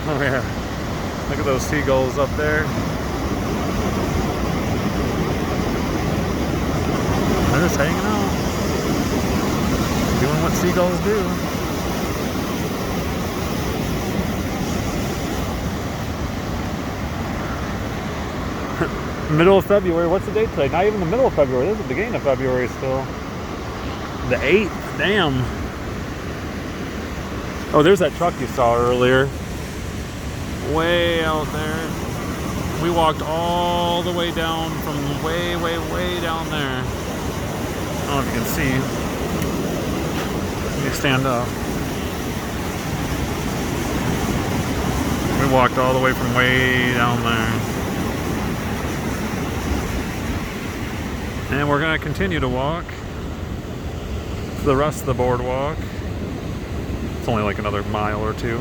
Oh yeah. Look at those seagulls up there. They're just hanging out. Doing what seagulls do. Middle of February. What's the date today? Not even the middle of February. This is the beginning of February still. The 8th. Damn. Oh, there's that truck you saw earlier. Way out there. We walked all the way down from way, way, way down there. I don't know if you can see. Let me stand up. We walked all the way from way down there. And we're going to continue to walk to the rest of the boardwalk. It's only like another mile or two.